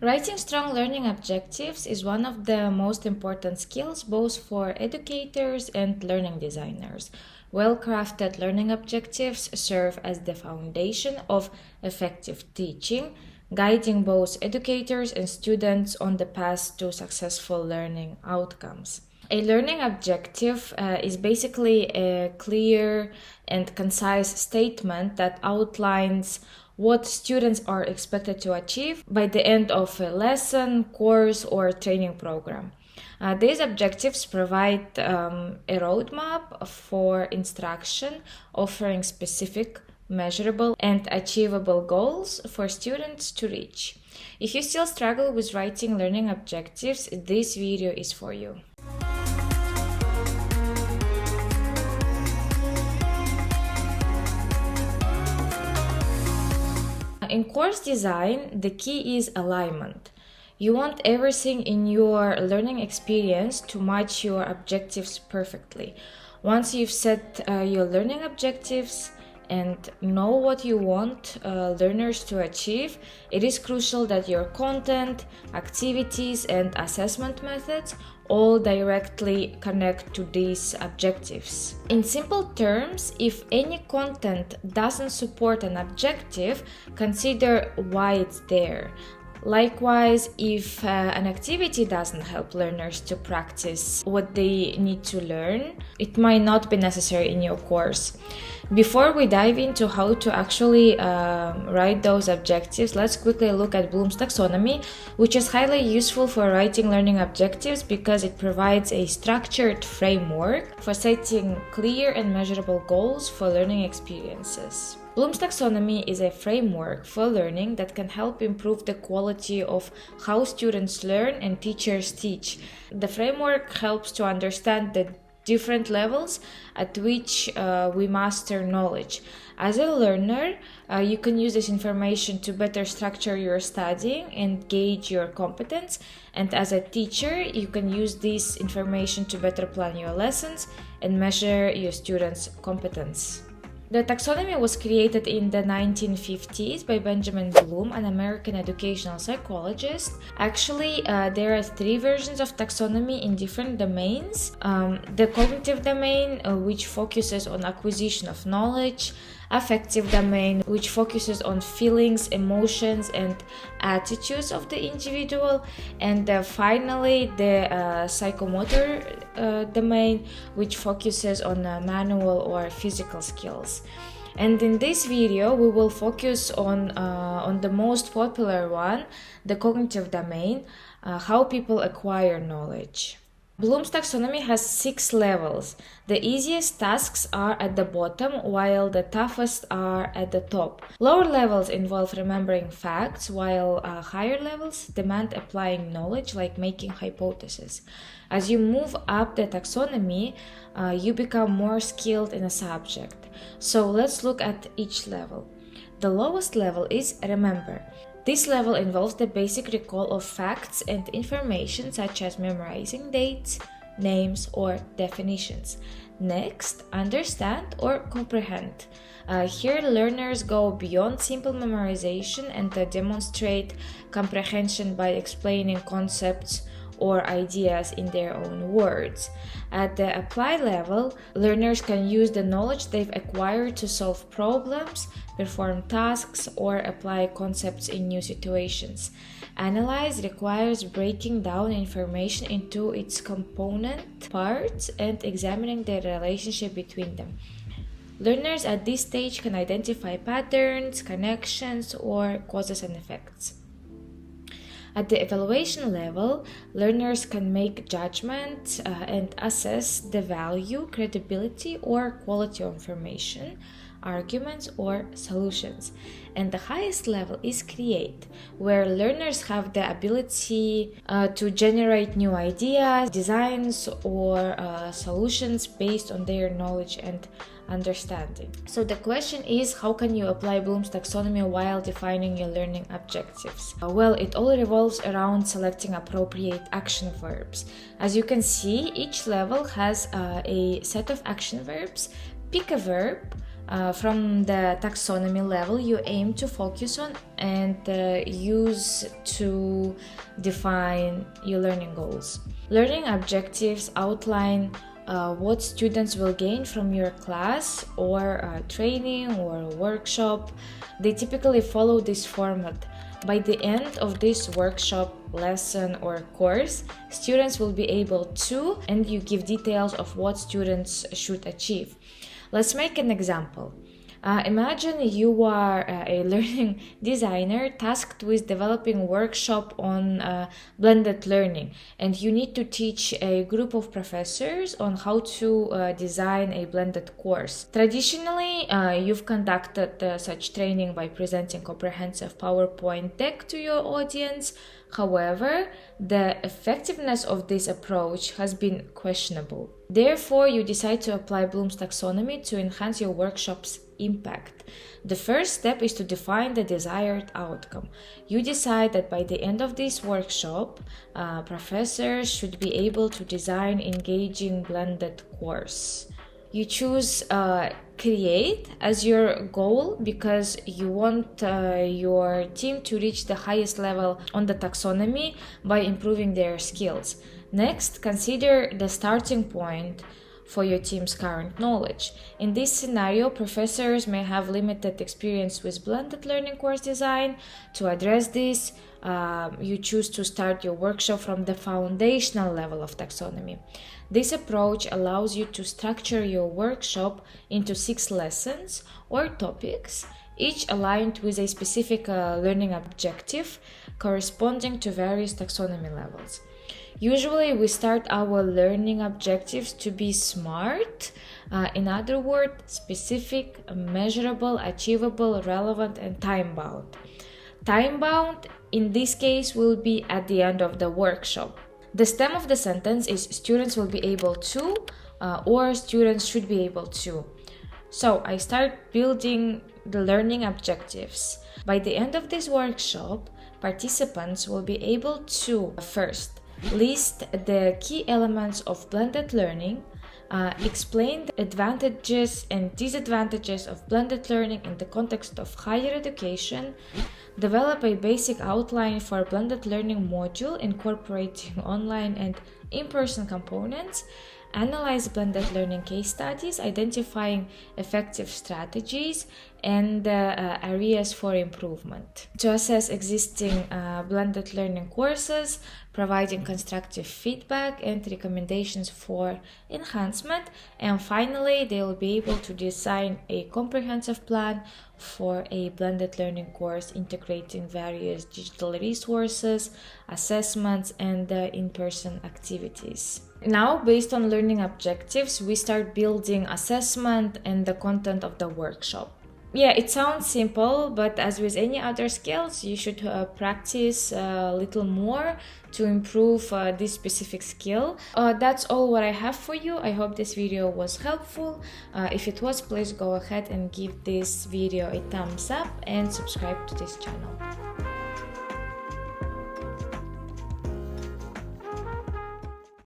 Writing strong learning objectives is one of the most important skills both for educators and learning designers. Well-crafted learning objectives serve as the foundation of effective teaching, guiding both educators and students on the path to successful learning outcomes. A learning objective is basically a clear and concise statement that outlines what students are expected to achieve by the end of a lesson, course, or training program. These objectives provide a roadmap for instruction, offering specific, measurable, and achievable goals for students to reach. If you still struggle with writing learning objectives, this video is for you. In course design, the key is alignment. You want everything in your learning experience to match your objectives perfectly. Once you've set your learning objectives and know what you want learners to achieve, it is crucial that your content, activities, and assessment methods all directly connect to these objectives. In simple terms, if any content doesn't support an objective, consider why it's there. Likewise, if an activity doesn't help learners to practice what they need to learn, it might not be necessary in your course. Before we dive into how to actually write those objectives, let's quickly look at Bloom's taxonomy, which is highly useful for writing learning objectives because it provides a structured framework for setting clear and measurable goals for learning experiences. Bloom's taxonomy is a framework for learning that can help improve the quality of how students learn and teachers teach. The framework helps to understand the different levels at which we master knowledge. As a learner, you can use this information to better structure your studying and gauge your competence. And as a teacher, you can use this information to better plan your lessons and measure your students' competence. The taxonomy was created in the 1950s by Benjamin Bloom, an American educational psychologist. Actually, there are three versions of taxonomy in different domains. The cognitive domain, which focuses on acquisition of knowledge, affective domain, which focuses on feelings, emotions, and attitudes of the individual, and finally the psychomotor domain, which focuses on manual or physical skills. And in this video, we will focus on the most popular one, the cognitive domain, how people acquire knowledge. Bloom's taxonomy has 6 levels. The easiest tasks are at the bottom, while the toughest are at the top. Lower levels involve remembering facts, while higher levels demand applying knowledge, like making hypotheses. As you move up the taxonomy, you become more skilled in a subject. So let's look at each level. The lowest level is remember. This level involves the basic recall of facts and information such as memorizing dates, names, or definitions. Next, understand or comprehend. Here, learners go beyond simple memorization and demonstrate comprehension by explaining concepts or ideas in their own words. At the apply level, learners can use the knowledge they've acquired to solve problems, perform tasks, or apply concepts in new situations. Analyze requires breaking down information into its component parts and examining the relationship between them. Learners at this stage can identify patterns, connections, or causes and effects. At the evaluation level, learners can make judgments and assess the value, credibility, or quality of information, arguments, or solutions. And the highest level is create, where learners have the ability to generate new ideas, designs, or solutions based on their knowledge and understanding. So the question is, how can you apply Bloom's taxonomy while defining your learning objectives? Well, it all revolves around selecting appropriate action verbs. As you can see, each level has a set of action verbs. Pick a verb from the taxonomy level you aim to focus on and use to define your learning goals. Learning objectives outline what students will gain from your class or training or workshop. They typically follow this format. By the end of this workshop, lesson, or course, students will be able to, and you give details of what students should achieve. Let's make an example. Imagine you are a learning designer tasked with developing a workshop on blended learning, and you need to teach a group of professors on how to design a blended course. Traditionally, you've conducted such training by presenting comprehensive PowerPoint deck to your audience. However, the effectiveness of this approach has been questionable. Therefore, you decide to apply Bloom's taxonomy to enhance your workshop's impact. The first step is to define the desired outcome. You decide that by the end of this workshop, professors should be able to design engaging blended course. You choose create as your goal because you want your team to reach the highest level on the taxonomy by improving their skills. Next, consider the starting point for your team's current knowledge. In this scenario, professors may have limited experience with blended learning course design. To address this, you choose to start your workshop from the foundational level of taxonomy. This approach allows you to structure your workshop into 6 lessons or topics, each aligned with a specific learning objective corresponding to various taxonomy levels. Usually, we start our learning objectives to be SMART, in other words, specific, measurable, achievable, relevant, and time-bound. Time-bound, in this case, will be at the end of the workshop. The stem of the sentence is students will be able to, or students should be able to. So I start building the learning objectives. By the end of this workshop, participants will be able to first list the key elements of blended learning, explain the advantages and disadvantages of blended learning in the context of higher education, develop a basic outline for a blended learning module incorporating online and in-person components, analyze blended learning case studies, identifying effective strategies and areas for improvement. To assess existing blended learning courses, providing constructive feedback and recommendations for enhancement. And finally, they will be able to design a comprehensive plan for a blended learning course integrating various digital resources, assessments, and in-person activities. Now, based on learning objectives, we start building assessment and the content of the workshop. Yeah, it sounds simple, but as with any other skills, you should practice a little more to improve this specific skill. That's all what I have for you. I hope this video was helpful. If it was, please go ahead and give this video a thumbs up and subscribe to this channel.